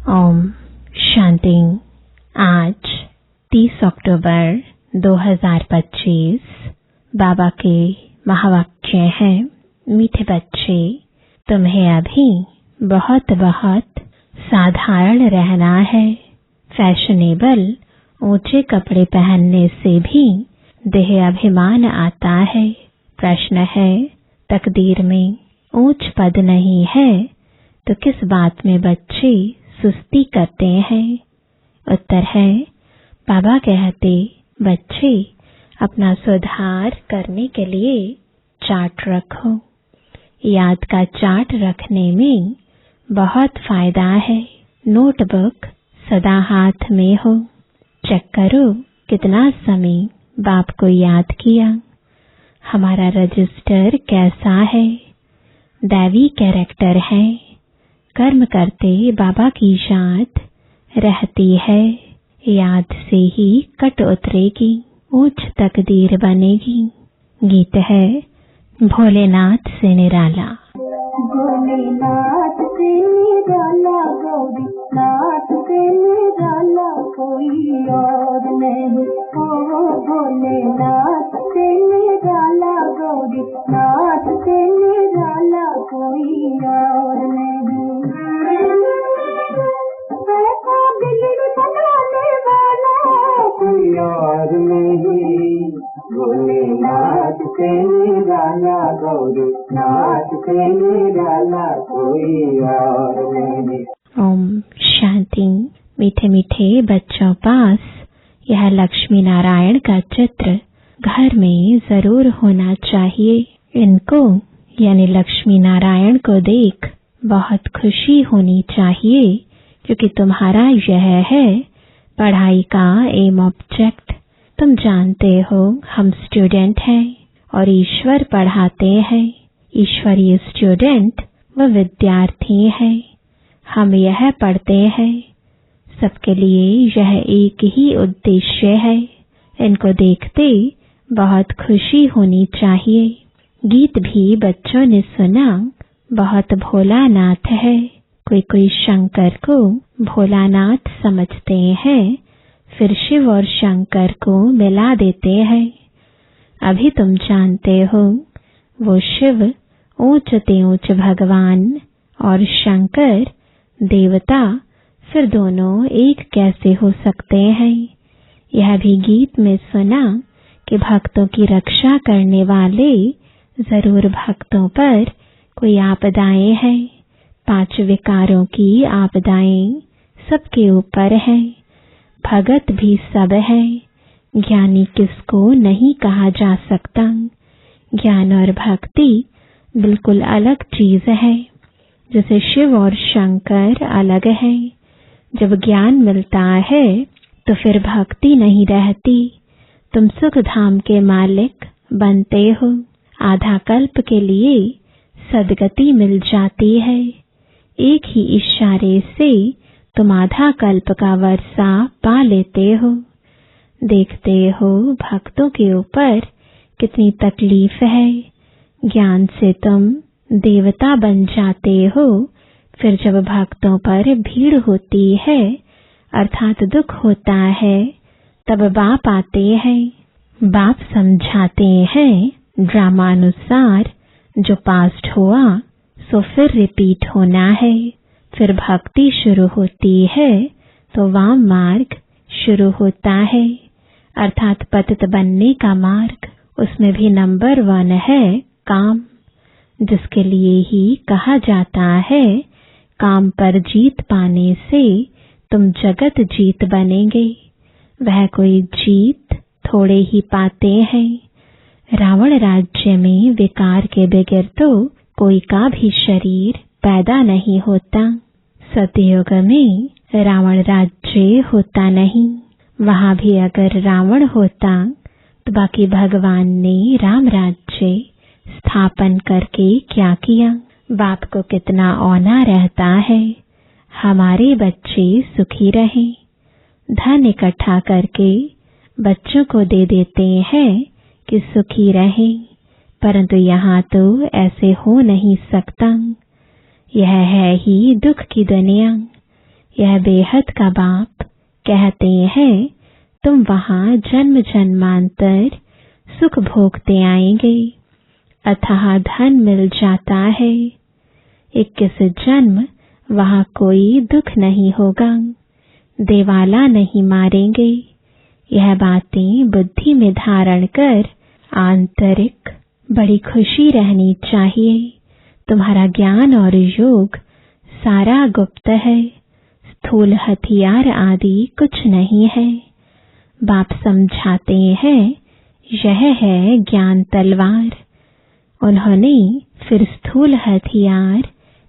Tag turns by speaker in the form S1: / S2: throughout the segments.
S1: ओम शांति। आज 30 अक्टूबर 2025 बाबा के महावाक्य हैं, मीठे बच्चे, तुम्हें अभी बहुत बहुत साधारण रहना है। फैशनेबल ऊंचे कपड़े पहनने से भी देह अभिमान आता है। प्रश्न है, तकदीर में ऊंच पद नहीं है तो किस बात में बच्चे सुस्ती करते हैं? उत्तर है, बाबा कहते, बच्चे अपना सुधार करने के लिए चार्ट रखो। याद का चार्ट रखने में बहुत फायदा है। नोटबुक सदा हाथ में हो। चेक करो कितना समय बाप को याद किया। हमारा रजिस्टर कैसा है? दैवी कैरेक्टर है। कर्म करते बाबा की याद रहती है। याद से ही कट उतरेगी, ऊंच तकदीर बनेगी। गीत है भोलेनाथ से निराला।
S2: भोलेनाथ से निराला, गौरीनाथ से निराला कोई और नहीं। ओ भोलेनाथ से निराला, गौरीनाथ से निराला कोई और नहीं। ऐसा दिल बनाने वाला कोई और नहीं। भोलेनाथ से निराला, गौरीनाथ से निराला कोई और नहीं।
S1: ओम शांति। मीठे मीठे बच्चों, पास यह लक्ष्मी नारायण का चित्र घर में जरूर होना चाहिए। इनको यानी लक्ष्मी नारायण को देख बहुत खुशी होनी चाहिए, क्योंकि तुम्हारा यह है पढ़ाई का एम ऑब्जेक्ट। तुम जानते हो हम स्टूडेंट हैं और ईश्वर पढ़ाते हैं। ईश्वरीय स्टूडेंट व विद्यार्थी है। हम यह पढ़ते हैं, सबके लिए यह एक ही उद्देश्य है। इनको देखते बहुत खुशी होनी चाहिए। गीत भी बच्चों ने सुना, बहुत भोलानाथ है। कोई कोई शंकर को भोलानाथ समझते हैं, फिर शिव और शंकर को मिला देते हैं। अभी तुम जानते हो वो शिव ऊंच ते ऊंच भगवान और शंकर देवता, फिर दोनों एक कैसे हो सकते हैं? यह भी गीत में सुना कि भक्तों की रक्षा करने वाले जरूर भक्तों पर कोई आपदाएं हैं। 5 विकारों की आपदाएं सबके ऊपर है। भगत भी सब है। ज्ञानी किसको नहीं कहा जा सकता। ज्ञान और भक्ति बिल्कुल अलग चीज है। जैसे शिव और शंकर अलग है। जब ज्ञान मिलता है तो फिर भक्ति नहीं रहती। तुम सुख धाम के मालिक बनते हो। आधा कल्प के लिए सदगति मिल जाती है। एक ही इशारे से तुम आधा कल्प का वर्षा पा लेते हो। देखते हो भक्तों के ऊपर कितनी तकलीफ है। ज्ञान से तुम देवता बन जाते हो। फिर जब भक्तों पर भीड़ होती है, अर्थात दुख होता है, तब बाप आते हैं। बाप समझाते हैं ड्रामानुसार, जो पास्ट हुआ सो फिर रिपीट होना है। फिर भक्ति शुरू होती है तो वाम मार्ग शुरू होता है, अर्थात पतित बनने का मार्ग। उसमें भी नंबर 1 है काम, जिसके लिए ही कहा जाता है काम पर जीत पाने से तुम जगत जीत बनेंगे। वह कोई जीत थोड़े ही पाते हैं। रावण राज्य में विकार के बगैर तो कोई का भी शरीर पैदा नहीं होता। सतयुग में रावण राज्य होता नहीं। वहां भी अगर रावण होता तो बाकी भगवान ने राम राज्य स्थापन करके क्या किया? बाप को कितना औना रहता है हमारे बच्चे सुखी रहें। धन इकट्ठा करके बच्चों को दे देते हैं कि सुखी रहें, परंतु यहाँ तो ऐसे हो नहीं सकता। यह है ही दुख की दुनिया। यह बेहद का बाप कहते हैं, तुम वहां जन्म जन्मांतर सुख भोगते आएंगे, अथाह धन मिल जाता है। 21 जन्म वहां कोई दुख नहीं होगा, देवाला नहीं मारेंगे। यह बातें बुद्धि में धारण कर आंतरिक बड़ी खुशी रहनी चाहिए। तुम्हारा ज्ञान और योग सारा गुप्त है, स्थूल हथियार आदि कुछ नहीं है। बाप समझाते हैं, यह है ज्ञान तलवार। उन्होंने फिर स्थूल हथियार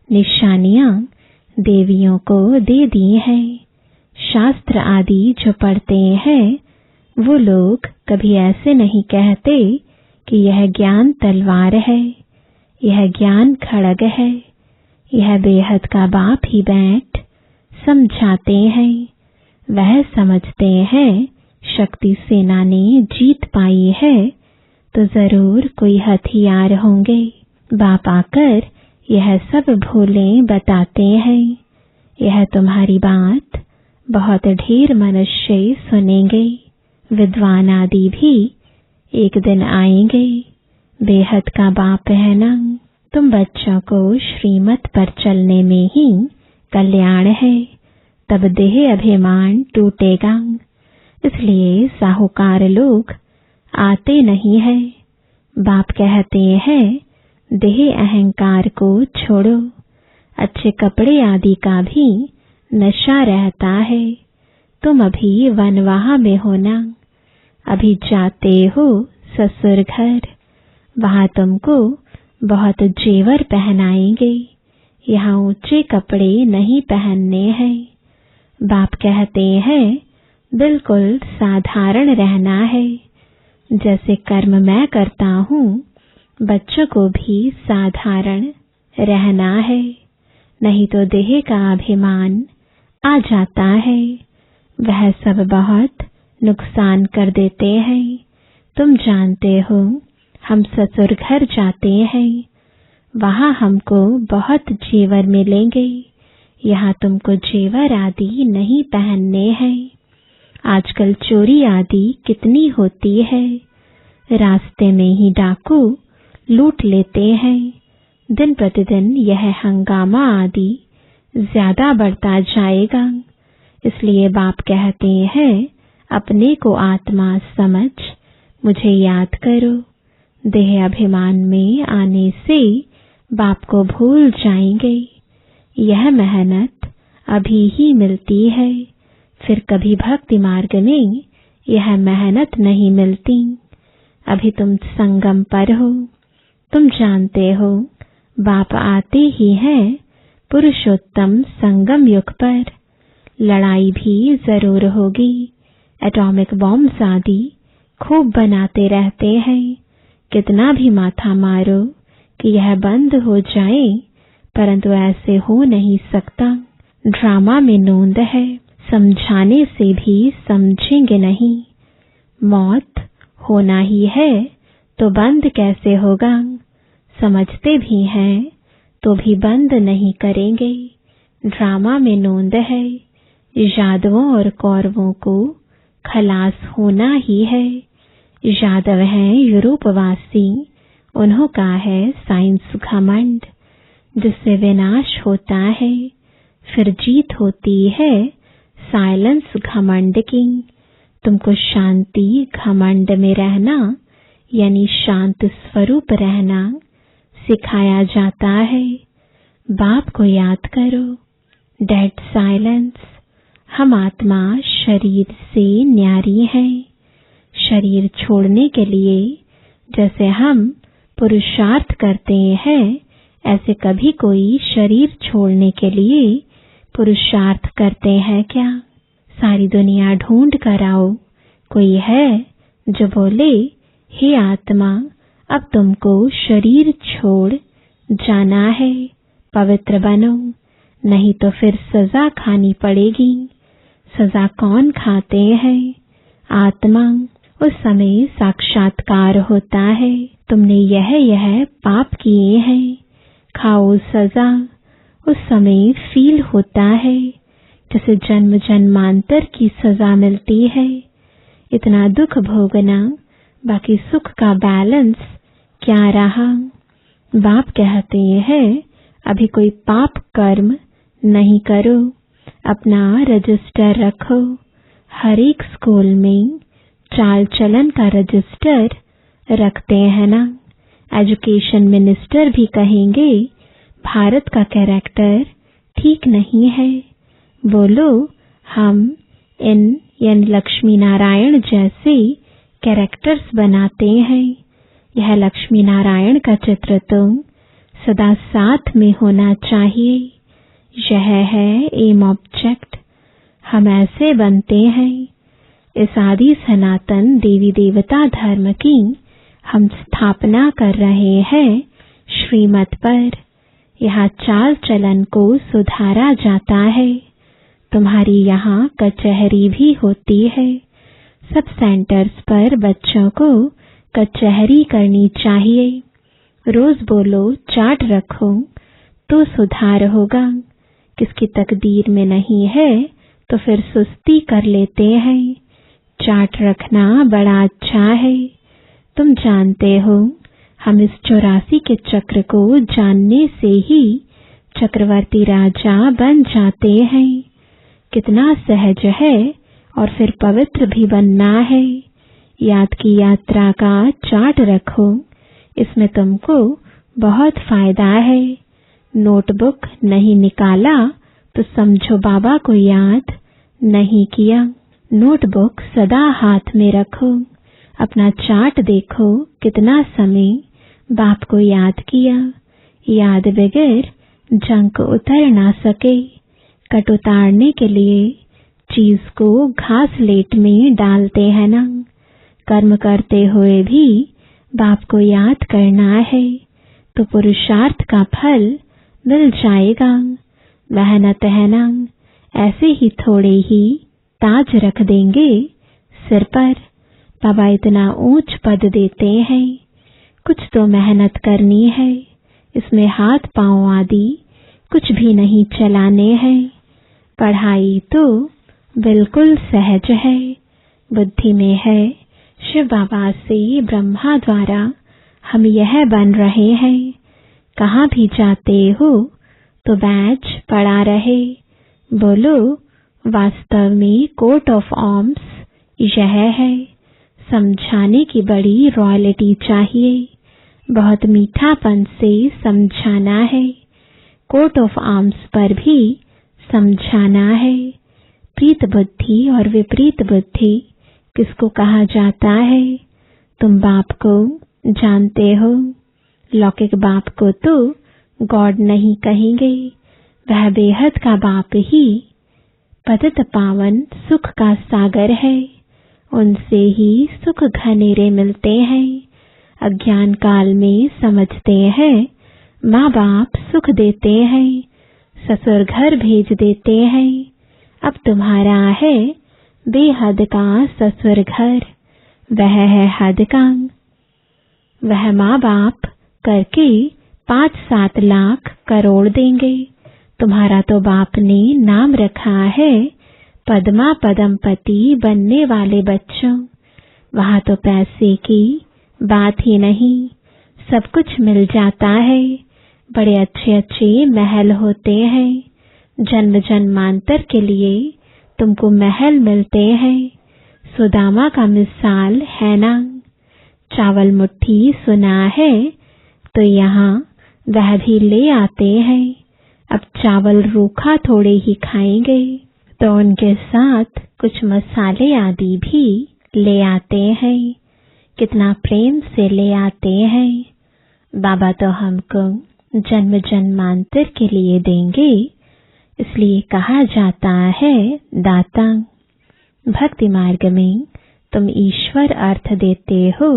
S1: निशानियां देवियों को दे दी हैं। शास्त्र आदि जो पढ़ते हैं वो लोग कभी ऐसे नहीं कहते कि यह ज्ञान तलवार है, यह ज्ञान खड़ग है। यह बेहद का बाप ही बैठ समझाते हैं। वह समझते हैं शक्ति सेना ने जीत पाई है तो जरूर कोई हथियार होंगे। बाप आकर यह सब भूलें बताते हैं। यह तुम्हारी बात बहुत ढेर मनुष्य सुनेंगे। विद्वान आदि भी एक दिन आएंगे। बेहद का बाप है ना, तुम बच्चों को श्रीमत पर चलने में ही कल्याण है, तब देह अभिमान टूटेगा। इसलिए साहूकार लोग आते नहीं है। बाप कहते हैं, देह अहंकार को छोड़ो। अच्छे कपड़े आदि का भी नशा रहता है। तुम अभी वनवाह में हो ना, अभी जाते हो ससुर घर, वहां तुमको बहुत जेवर पहनाएंगे। यहाँ ऊंचे कपड़े नहीं पहनने हैं। बाप कहते हैं, बिल्कुल साधारण रहना है। जैसे कर्म मैं करता हूँ, बच्चों को भी साधारण रहना है, नहीं तो देह का अभिमान आ जाता है। वह सब बहुत नुकसान कर देते हैं। तुम जानते हो, हम ससुर घर जाते हैं, वहां हमको बहुत जेवर मिलेंगे। यहाँ तुमको जेवर आदि नहीं पहनने हैं। आजकल चोरी आदि कितनी होती है। रास्ते में ही डाकू लूट लेते हैं। दिन प्रतिदिन यह हंगामा आदि ज्यादा बढ़ता जाएगा। इसलिए बाप कहते हैं, अपने को आत्मा समझ मुझे याद करो। देह अभिमान में आने से बाप को भूल जाएंगे। यह मेहनत अभी ही मिलती है, फिर कभी भक्ति मार्ग में यह मेहनत नहीं मिलती। अभी तुम संगम पर हो। तुम जानते हो, बाप आते ही हैं पुरुषोत्तम संगम युग पर। लड़ाई भी जरूर होगी। एटॉमिक बॉम्ब्स आदि खूब बनाते रहते हैं। कितना भी माथा मारो कि यह बंद हो जाए, परंतु ऐसे हो नहीं सकता। ड्रामा में नोंद है, समझाने से भी समझेंगे नहीं। मौत होना ही है तो बंद कैसे होगा। समझते भी हैं तो भी बंद नहीं करेंगे। ड्रामा में नोंद है, यादवों और कौरवों को खलास होना ही है। यादव हैं यूरोपवासी, उन्हों का है साइंस घमंड, जिससे विनाश होता है, फिर जीत होती है साइलेंस घमंड की। तुमको शांति घमंड में रहना यानी शांत स्वरूप रहना सिखाया जाता है। बाप को याद करो। Dead silence. हम आत्मा शरीर से न्यारी है। शरीर छोड़ने के लिए जैसे हम पुरुषार्थ करते हैं, ऐसे कभी कोई शरीर छोड़ने के लिए पुरुषार्थ करते हैं क्या? सारी दुनिया ढूंढ कर आओ, कोई है जो बोले, हे आत्मा, अब तुमको शरीर छोड़ जाना है, पवित्र बनो, नहीं तो फिर सजा खानी पड़ेगी। सजा कौन खाते हैं? आत्मा। उस समय साक्षात्कार होता है, तुमने यह पाप किए हैं, खाओ सजा। उस समय फील होता है जैसे जन्म जन्मांतर की सजा मिलती है, इतना दुख भोगना, बाकी सुख का बैलेंस क्या रहा। बाप कहते हैं अभी कोई पाप कर्म नहीं करो, अपना रजिस्टर रखो। हर एक स्कूल में चाल चलन का रजिस्टर रखते हैं ना। एजुकेशन मिनिस्टर भी कहेंगे भारत का कैरेक्टर ठीक नहीं है। बोलो हम इन लक्ष्मी नारायण जैसे कैरेक्टर्स बनाते हैं। यह लक्ष्मी नारायण का चित्र तो सदा साथ में होना चाहिए। यह है एम ऑब्जेक्ट। हम ऐसे बनते हैं। इस आदि सनातन देवी देवता धर्म की हम स्थापना कर रहे हैं श्रीमत पर। यहाँ चाल चलन को सुधारा जाता है। तुम्हारी यहाँ कचहरी भी होती है। सब सेंटर्स पर बच्चों को कचहरी करनी चाहिए। रोज बोलो चार्ट रखो तो सुधार होगा। किसकी तकदीर में नहीं है तो फिर सुस्ती कर लेते हैं। चार्ट रखना बड़ा अच्छा है। तुम जानते हो हम इस 84 के चक्र को जानने से ही चक्रवर्ती राजा बन जाते हैं। कितना सहज है और फिर पवित्र भी बनना है। याद की यात्रा का चार्ट रखो, इसमें तुमको बहुत फायदा है। नोटबुक नहीं निकाला तो समझो बाबा को याद नहीं किया। नोटबुक सदा हाथ में रखो। अपना चार्ट देखो कितना समय बाप को याद किया। याद बगैर जंक उतर ना सके। कट उतारने के लिए चीज को घासलेट में डालते हैं ना। कर्म करते हुए भी बाप को याद करना है तो पुरुषार्थ का फल मिल जाएगा। मेहनत है ना, ऐसे ही थोड़े ही ताज रख देंगे सिर पर। बाबा इतना ऊंच पद देते हैं, कुछ तो मेहनत करनी है। इसमें हाथ पांव आदि कुछ भी नहीं चलाने हैं। पढ़ाई तो बिल्कुल सहज है, बुद्धि में है। शिव बाबा से ब्रह्मा द्वारा हम यह बन रहे हैं। कहाँ भी जाते हो तो बैज पड़ा रहे। बोलो वास्तव में कोट ऑफ आर्म्स यह है। समझाने की बड़ी रॉयल्टी चाहिए। बहुत मीठापन से समझाना है। कोट ऑफ आर्म्स पर भी समझाना है। प्रीत बुद्धि और विपरीत बुद्धि किसको कहा जाता है? तुम बाप को जानते हो। लौकिक बाप को तो गॉड नहीं कहेंगे। वह बेहद का बाप ही पतित पावन सुख का सागर है। उनसे ही सुख घनेरे मिलते हैं। अज्ञान काल में समझते हैं माँ बाप सुख देते हैं, ससुर घर भेज देते हैं। अब तुम्हारा है बेहद का ससुर घर। वह है हद का। वह माँ बाप करके 5-7 लाख करोड़ देंगे। तुम्हारा तो बाप ने नाम रखा है पद्मा पदमपति बनने वाले बच्चों। वहां तो पैसे की बात ही नहीं, सब कुछ मिल जाता है। बड़े अच्छे अच्छे महल होते हैं। जन्म जन्मांतर के लिए तुमको महल मिलते हैं। सुदामा का मिसाल है ना। चावल मुट्ठी सुना है तो यहाँ वह भी ले आते हैं। अब चावल रूखा थोड़े ही खाएंगे तो उनके साथ कुछ मसाले आदि भी ले आते हैं। कितना प्रेम से ले आते हैं। बाबा तो हमको जन्म जन्मांतर के लिए देंगे, इसलिए कहा जाता है दाता। भक्ति मार्ग में तुम ईश्वर अर्थ देते हो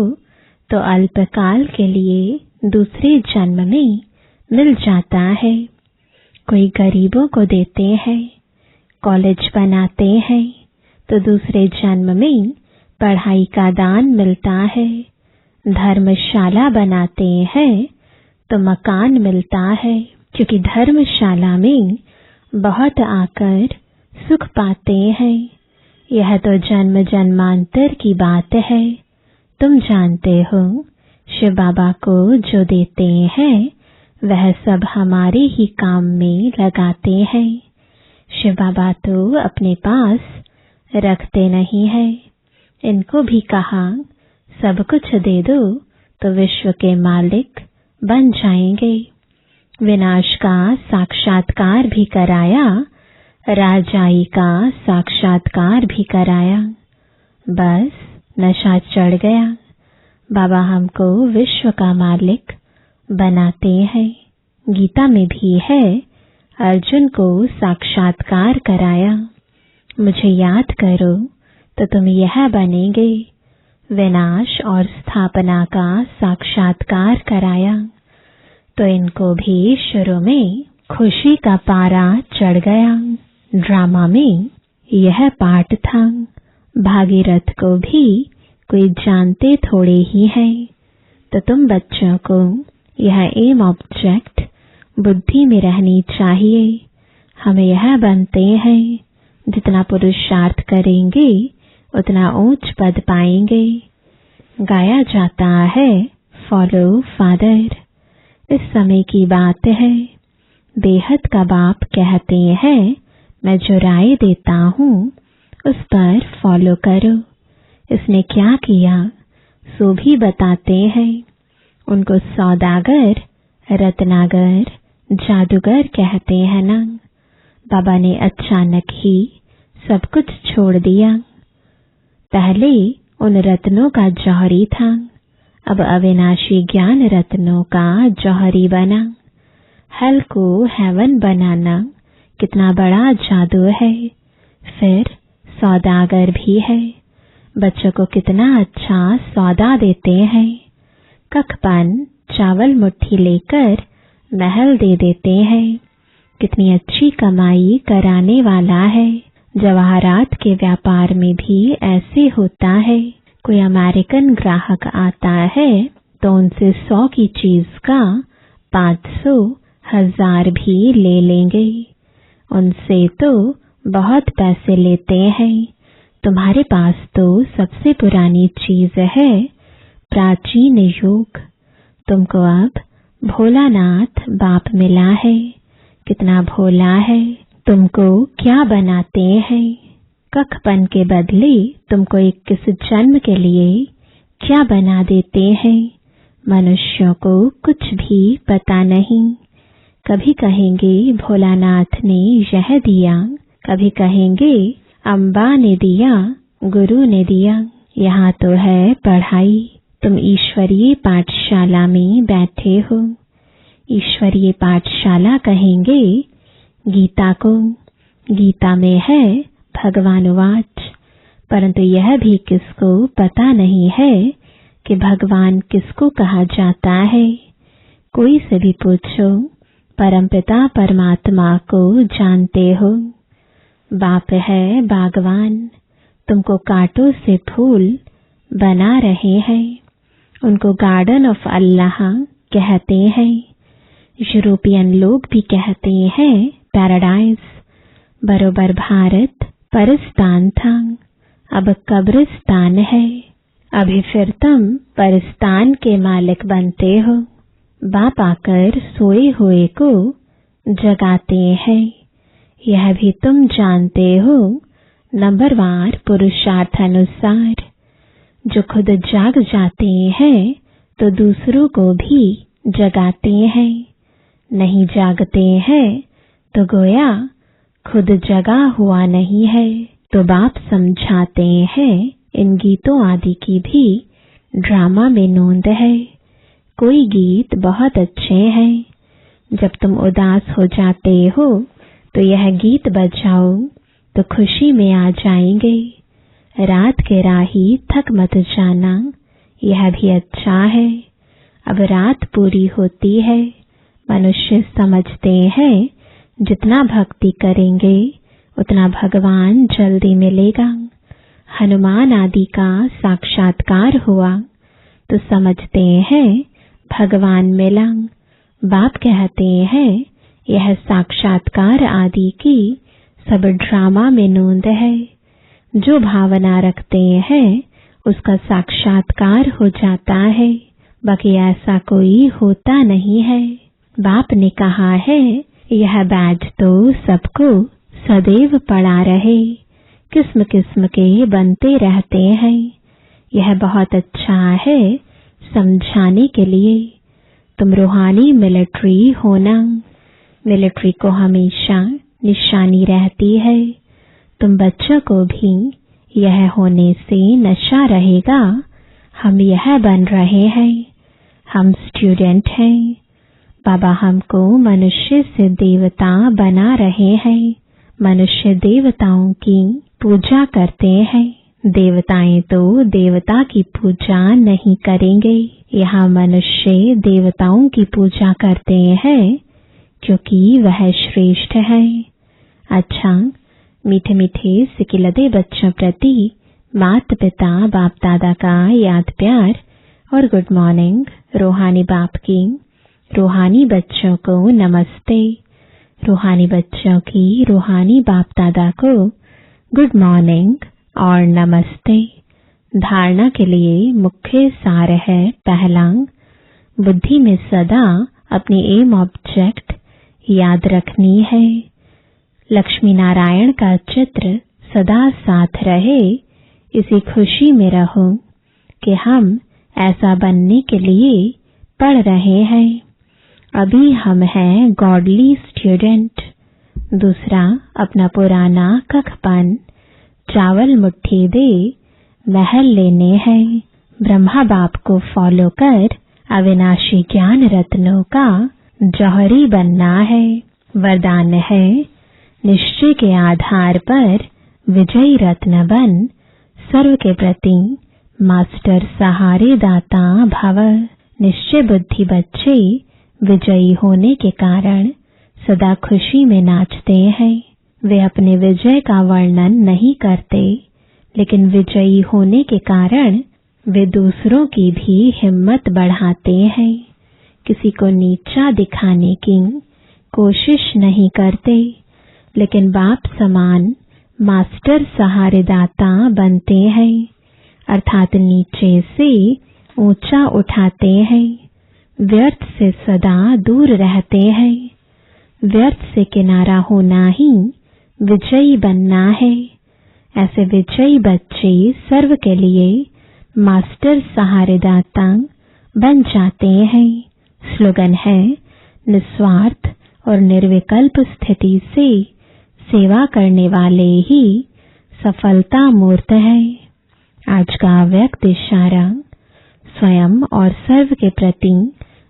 S1: तो अल्पकाल के लिए दूसरे जन्म में मिल जाता है। कोई गरीबों को देते हैं, कॉलेज बनाते हैं तो दूसरे जन्म में पढ़ाई का दान मिलता है। धर्मशाला बनाते हैं तो मकान मिलता है, क्योंकि धर्मशाला में बहुत आकर सुख पाते हैं। यह तो जन्म जन्मांतर की बात है। तुम जानते हो शिव बाबा को जो देते हैं वह सब हमारे ही काम में लगाते हैं। शिव बाबा तो अपने पास रखते नहीं है। इनको भी कहा सब कुछ दे दो तो विश्व के मालिक बन जाएंगे। विनाश का साक्षात्कार भी कराया, राजाई का साक्षात्कार भी कराया। बस नशा चढ़ गया। बाबा हमको विश्व का मालिक बनाते हैं। गीता में भी है, अर्जुन को साक्षात्कार कराया। मुझे याद करो तो तुम यह बनेंगे। विनाश और स्थापना का साक्षात्कार कराया। तो इनको भी शुरू में खुशी का पारा चढ़ गया। ड्रामा में यह पाठ था। भागीरथ को भी कोई जानते थोड़े ही है। तो तुम बच्चों को यह एम ऑब्जेक्ट बुद्धि में रहनी चाहिए। हम यह बनते हैं, जितना पुरुषार्थ करेंगे उतना ऊंच पद पाएंगे। गाया जाता है फॉलो फादर। इस समय की बात है। बेहद का बाप कहते हैं मैं जो राय देता हूँ उस पर फॉलो करो। इसने क्या किया सो भी बताते हैं। उनको सौदागर, रत्नागर, जादूगर कहते हैं ना। बाबा ने अचानक ही सब कुछ छोड़ दिया। पहले उन रत्नों का जौहरी था, अब अविनाशी ज्ञान रत्नों का जौहरी बना। हेल को हेवन बनाना कितना बड़ा जादू है। फिर सौदागर भी है। बच्चों को कितना अच्छा सौदा देते हैं। कखपन चावल मुट्ठी लेकर महल दे देते हैं। कितनी अच्छी कमाई कराने वाला है। जवाहरात के व्यापार में भी ऐसे होता है। कोई अमेरिकन ग्राहक आता है तो उनसे 100 की चीज का 500, 1000 भी ले लेंगे। उनसे तो बहुत पैसे लेते हैं। तुम्हारे पास तो सबसे पुरानी चीज है, प्राचीन युग। तुमको अब भोलानाथ बाप मिला है। कितना भोला है। तुमको क्या बनाते हैं? कखपन के बदले तुमको 21 जन्म के लिए क्या बना देते हैं? मनुष्यों को कुछ भी पता नहीं। कभी कहेंगे भोलानाथ ने यह दिया, कभी कहेंगे अम्बा ने दिया, गुरु ने दिया। यहाँ तो है पढ़ाई। तुम ईश्वरीय पाठशाला में बैठे हो। ईश्वरीय पाठशाला कहेंगे गीता को। गीता में है भगवान वाच। परंतु यह भी किसको पता नहीं है कि भगवान किसको कहा जाता है। कोई से भी पूछो, परमपिता परमात्मा को जानते हो। बाप है बागवान, तुमको कांटों से फूल बना रहे हैं। उनको गार्डन ऑफ अल्लाह कहते हैं। यूरोपियन लोग भी कहते हैं पैराडाइज। बरोबर भारत परस्तान था, अब कब्रिस्तान है। अभी फिर तुम परस्तान के मालिक बनते हो। बाप आकर सोए हुए को जगाते हैं। यह भी तुम जानते हो। नंबरवार पुरुषार्थ अनुसार जो खुद जाग जाते हैं तो दूसरों को भी जगाते हैं। नहीं जागते हैं तो गोया खुद जगा हुआ नहीं है। तो बाप समझाते हैं इन गीतों आदि की भी ड्रामा में नोंद है। कोई गीत बहुत अच्छे हैं। जब तुम उदास हो जाते हो तो यह गीत बजाओ तो खुशी में आ जाएंगे। रात के राही थक मत जाना, यह भी अच्छा है। अब रात पूरी होती है। मनुष्य समझते हैं जितना भक्ति करेंगे उतना भगवान जल्दी मिलेगा। हनुमान आदि का साक्षात्कार हुआ तो समझते हैं भगवान मिला। बाप कहते हैं यह साक्षात्कार आदि की सब ड्रामा में नोंद है। जो भावना रखते हैं उसका साक्षात्कार हो जाता है, बाकी ऐसा कोई होता नहीं है। बाप ने कहा है यह बैज तो सबको सदैव पड़ा रहे, किस्म किस्म के बनते रहते हैं। यह बहुत अच्छा है समझाने के लिए। तुम रूहानी मिलिट्री होना, मिलिट्री को हमेशा निशानी रहती है। तुम बच्चों को भी यह होने से नशा रहेगा, हम यह बन रहे हैं, हम स्टूडेंट हैं। बाबा हमको मनुष्य से देवता बना रहे हैं। मनुष्य देवताओं की पूजा करते हैं, देवताएं तो देवता की पूजा नहीं करेंगे। यहाँ मनुष्य देवताओं की पूजा करते हैं क्योंकि वह श्रेष्ठ है। अच्छा, मीठे मीठे सिकिलदे बच्चों प्रति माता पिता बाप दादा का याद प्यार और गुड मॉर्निंग। रूहानी बाप की रूहानी बच्चों को नमस्ते। रूहानी बच्चों की रूहानी बाप दादा को गुड मॉर्निंग और नमस्ते। धारणा के लिए मुख्य सार है। पहला, बुद्धि में सदा अपनी एम ऑब्जेक्ट याद रखनी है। लक्ष्मी नारायण का चित्र सदा साथ रहे, इसी खुशी में रहो कि हम ऐसा बनने के लिए पढ़ रहे हैं। अभी हम हैं गॉडली स्टूडेंट। दूसरा, अपना पुराना कखपन चावल मुट्ठी दे महल लेने हैं। ब्रह्मा बाप को फॉलो कर अविनाशी ज्ञान रत्नों का जौहरी बनना है। वरदान है, निश्चय के आधार पर विजयी रत्न बन, सर्व के प्रति मास्टर सहारे दाता भव। निश्चय बुद्धि बच्चे विजयी होने के कारण सदा खुशी में नाचते हैं। वे अपने विजय का वर्णन नहीं करते, लेकिन विजयी होने के कारण वे दूसरों की भी हिम्मत बढ़ाते हैं। किसी को नीचा दिखाने की कोशिश नहीं करते, लेकिन बाप समान मास्टर सहारेदाता बनते हैं, अर्थात नीचे से ऊंचा उठाते हैं। व्यर्थ से सदा दूर रहते हैं। व्यर्थ से किनारा होना ही विजयी बनना है। ऐसे विजयी बच्चे सर्व के लिए मास्टर सहारेदाता बन जाते हैं। स्लोगन है, निस्वार्थ और निर्विकल्प स्थिति से सेवा करने वाले ही सफलता मूर्त है। आज का व्यक्त इशारा, स्वयं और सर्व के प्रति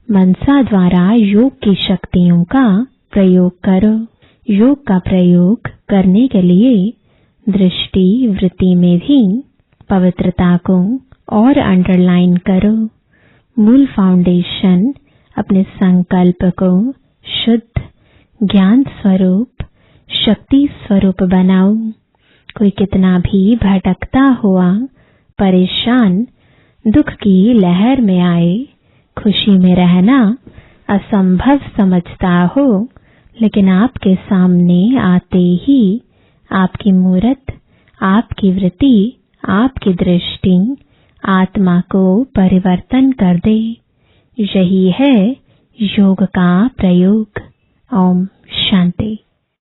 S1: मनसा द्वारा योग की शक्तियों का प्रयोग करो। योग का प्रयोग करने के लिए दृष्टि वृत्ति में भी पवित्रता को और अंडरलाइन करो। मूल फाउंडेशन अपने संकल्प को शुद्ध ज्ञान स्वरूप शक्ति स्वरूप बनाओ। कोई कितना भी भटकता हुआ परेशान दुख की लहर में आए, खुशी में रहना असंभव समझता हो, लेकिन आपके सामने आते ही आपकी मूर्त, आपकी वृत्ति, आपकी दृष्टि आत्मा को परिवर्तन कर दे। यही है योग का प्रयोग। ओम शांति।